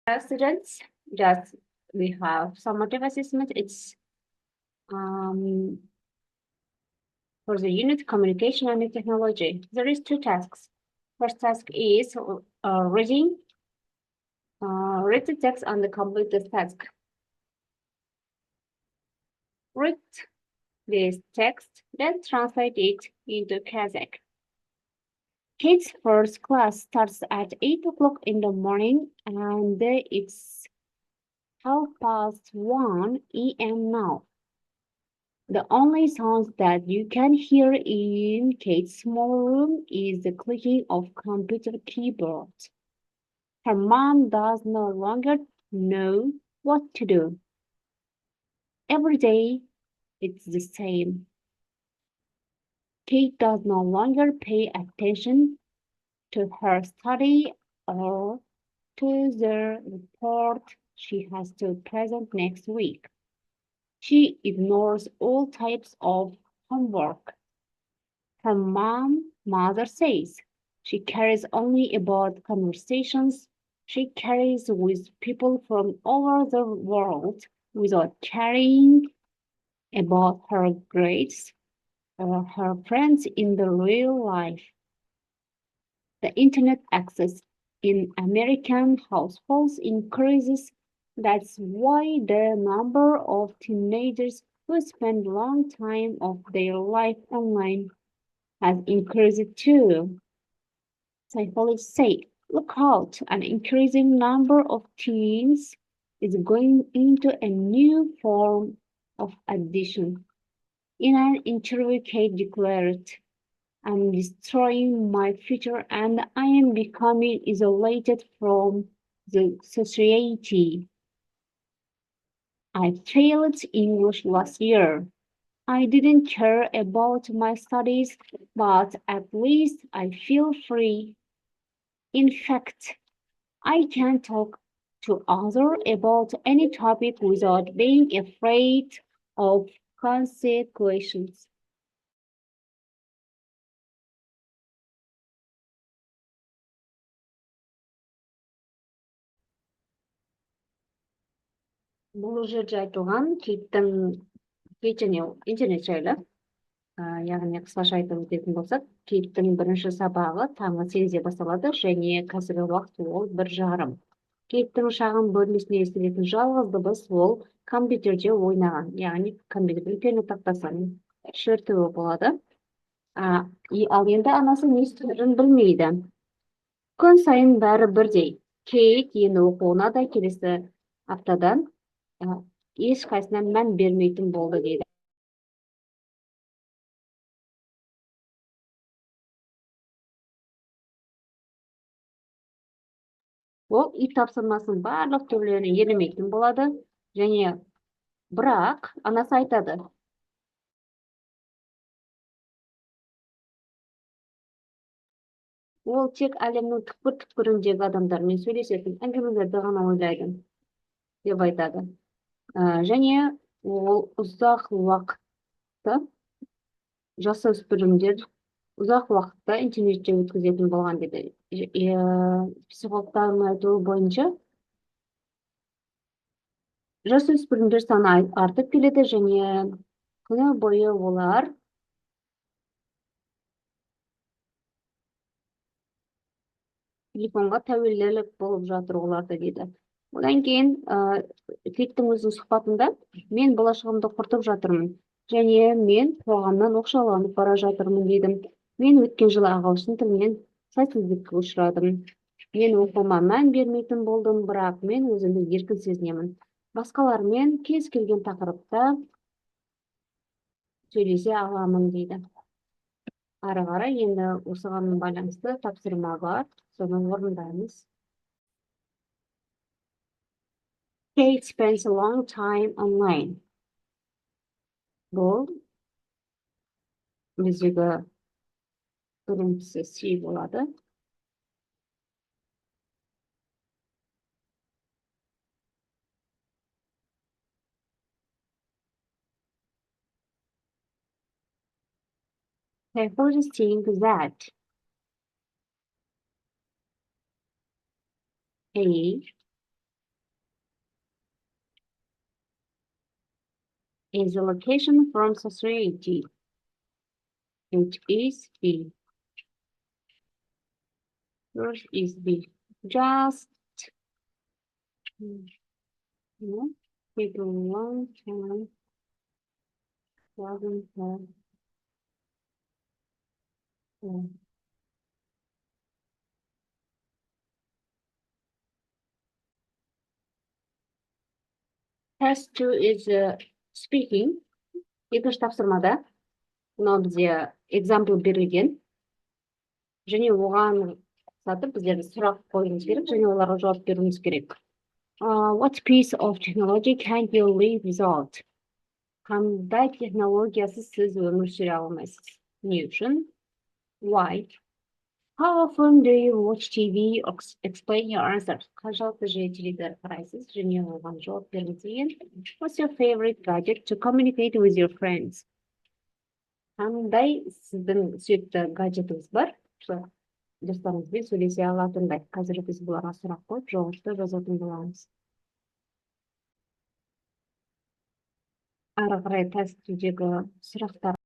Students, just we have summative assessment. It's um, for the unit communication and technology. There is two tasks. First task is read the text and complete the task. Read this text, then translate it into Kazakh. Kate's first class starts at 8 o'clock in the morning and it's 1:30 a.m. now. The only sounds that you can hear in Kate's small room is the clicking of computer keyboards. Her mom does no longer know what to do. Every day, it's the same. Kate does no longer pay attention to her study or to the report she has to present next week. She ignores all types of homework. Her mother says she cares only about conversations she carries with people from all over the world without caring about her grades or her friends in the real life. The internet access in American households increases. That's why the number of teenagers who spend long time of their life online has increased too. Psychologists say, look out, an increasing number of teens is going into a new form of addiction. In an interview, Kate declared, I'm destroying my future and I am becoming isolated from the society. I failed English last year. I didn't care about my studies, but at least I feel free. In fact, I can talk to others about any topic without being afraid of consequences. Бұл жерде айтылған кейт және интернет жайлы, яғни қысқаша айтып өтетін болсақ, кейттің бірінші сабағы таңғы 8-де басталады және қазіргі уақыт ол 1:30. Кейттің шағын бөлмесінде естілетін жалғыз дыбыс ол компьютерде ойнаған, яғни компьютердің перне тақтасының шертуі болады. Ал енді анасы не істерін білмейді. Күн сайын бәрі бірдей. Кейт енді оқуына да келесі аптадан ешқайсына мән бермейтін болды дейді. Ол үй тапсырмасының барлық түрлеріне елемейтін болады және бірақ анасы айтады. Ол тек әлемнің түкпір-түкпіріндегі адамдармен сөйлесетін әңгімелерді ғана ойлайды деп айтады. Және ол ұзақ уақытта жасөспірімдер ұзақ уақытта интернетте өткізетін болған деді. Психологтардың айтуы бойынша жасөспірімдер саны артып келеді және күні бойы олар телефонға тәуелділік болып жатыр оларда дейді. Одан кейін Кейттің өзінің сұхбатында мен болашағымды құртып жатырмын және мен қоғамнан оқшауланып бара жатырмын дейді. Мен өткен жылы ағылшын тілінен сәтсіздікке ұшырадым. Мен оқуыма мән бермейтін болдым, бірақ мен өзімді еркін сезінемін. Басқалармен кез келген тақырыпта сөйлесе аламын дейді. Ары қарай енді осыған байланысты тапсырма бар, соны орындаймыз. Kate spends a long time online. Бұл біздегі біріншісі C болады. Psychologists think that A, is a location from society. It is B. Yours is B. Just, take a long time, doesn't have, Has to is speaking. Екінші тапсырмада мынау бізде example берілген. Және оған ұқсатып біздер сұрақ қоюымыз керек, және оларға жауап беруіміз керек. What piece of technology can you live without? Қандай технологиясыз сіз өмір сүре алмайсыз? Не үшін? Why? How often do you watch TV? Explain your answer. Қаншалықты жиі теледидар қарайсыз? Және оған жауап беріңіз деген. What's your favorite gadget to communicate with your friends? Қандай сіздің сүйікті гаджетіңіз бар? Достарыңызбен сөйлесе алатындай. Қазір біз бұларға сұрақ қойып, жауапты жазатын боламыз. Ары қарай тестідегі сұрақтар